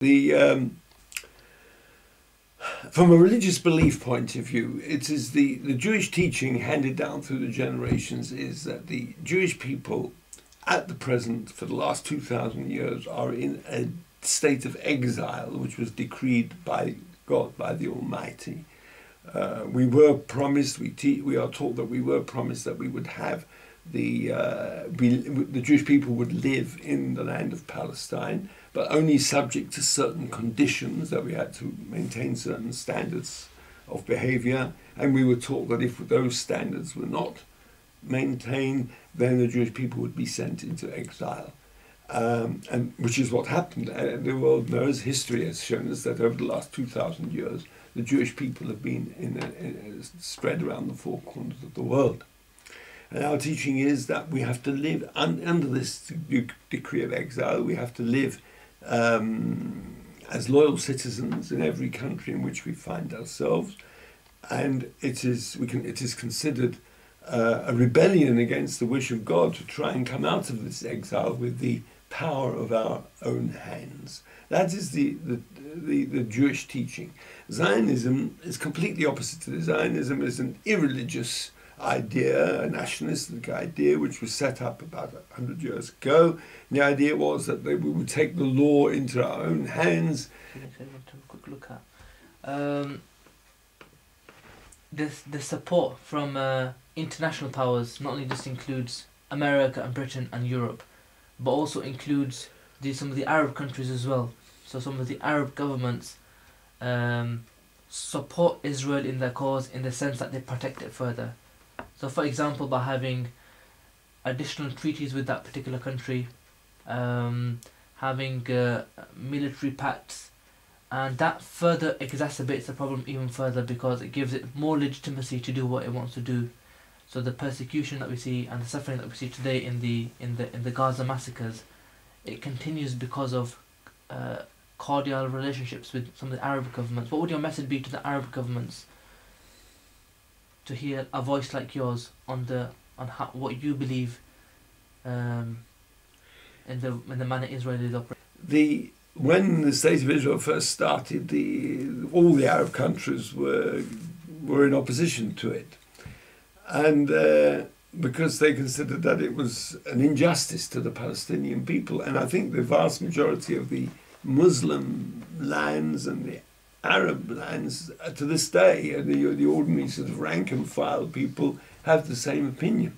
From a religious belief point of view, it is the Jewish teaching handed down through the generations is that the Jewish people at the present, for the last 2,000 years, are in a state of exile, which was decreed by God, by the Almighty. We were promised, we are taught that we were promised that we would have the Jewish people would live in the land of Palestine, but only subject to certain conditions, that we had to maintain certain standards of behavior, and we were taught that if those standards were not maintained, then the Jewish people would be sent into exile, and which is what happened. The world knows, history has shown us that over the last 2,000 years, the Jewish people have been spread around the four corners of the world. And our teaching is that we have to live under this decree of exile. We have to live as loyal citizens in every country in which we find ourselves, and it is considered a rebellion against the wish of God to try and come out of this exile with the power of our own hands. That is the Jewish teaching. Zionism is completely opposite to this. Zionism is an irreligious idea, a nationalistic idea, which was set up about 100 years ago. The idea was that we would take the law into our own hands. I want to have a quick look at the support from international powers. Not only just includes America and Britain and Europe, but also includes some of the Arab countries as well. So some of the Arab governments support Israel in their cause, in the sense that they protect it further. So, for example, by having additional treaties with that particular country, having military pacts, and that further exacerbates the problem even further, because it gives it more legitimacy to do what it wants to do. So the persecution that we see and the suffering that we see today in the Gaza massacres, it continues because of cordial relationships with some of the Arab governments. What would your message be to the Arab governments to hear a voice like yours on what you believe in the manner Israel is operating? When the State of Israel first started, all the Arab countries were in opposition to it, and because they considered that it was an injustice to the Palestinian people. And I think the vast majority of the Muslim lands and the Arab lands to this day, and the ordinary sort of rank and file people have the same opinion.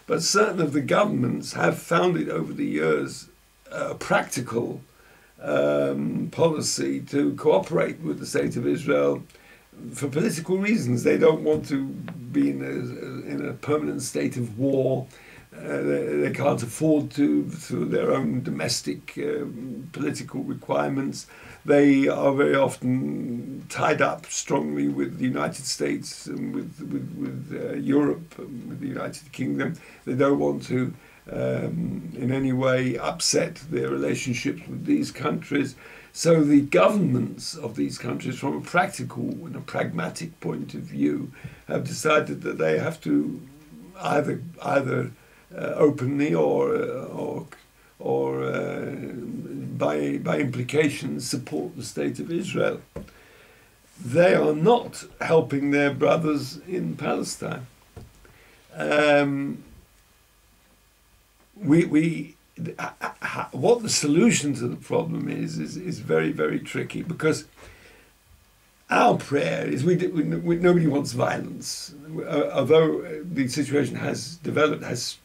But certain of the governments have found it over the years practical policy to cooperate with the State of Israel for political reasons. They don't want to be in a permanent state of war. They can't afford to, through their own domestic political requirements. They are very often tied up strongly with the United States and with Europe, and with the United Kingdom. They don't want to in any way upset their relationships with these countries. So the governments of these countries, from a practical and a pragmatic point of view, have decided that they have to either openly or by implication support the State of Israel. They are not helping their brothers in Palestine. What the solution to the problem is very, very tricky, because our prayer is nobody wants violence. Although the situation has developed, has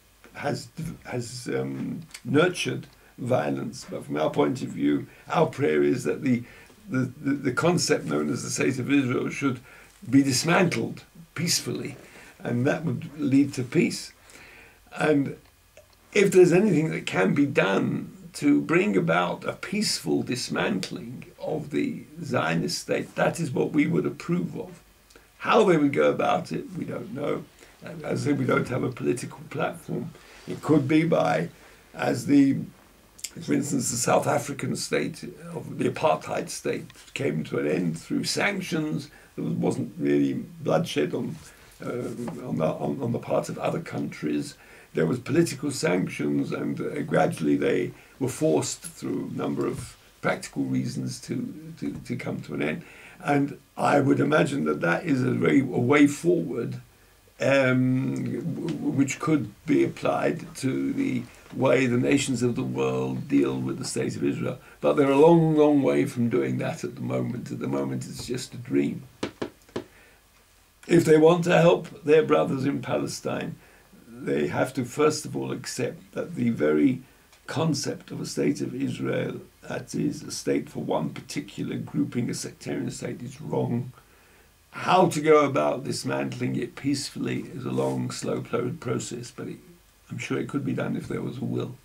nurtured violence, but from our point of view, our prayer is that the concept known as the State of Israel should be dismantled peacefully, and that would lead to peace. And if there's anything that can be done to bring about a peaceful dismantling of the Zionist state, that is what we would approve of. How they would go about it, we don't know. As I say, we don't have a political platform. It could be by, for instance, the South African state, of the apartheid state, came to an end through sanctions. There wasn't really bloodshed on the part of other countries. There was political sanctions, and gradually they were forced through a number of practical reasons to come to an end. And I would imagine that is a way forward, which could be applied to the way the nations of the world deal with the state of Israel. But they're a long, long way from doing that at the moment. At the moment, it's just a dream. If they want to help their brothers in Palestine, they have to first of all accept that the very concept of a state of Israel, that is a state for one particular grouping, a sectarian state, is wrong. How to go about dismantling it peacefully is a long, slow process, but I'm sure it could be done if there was a will.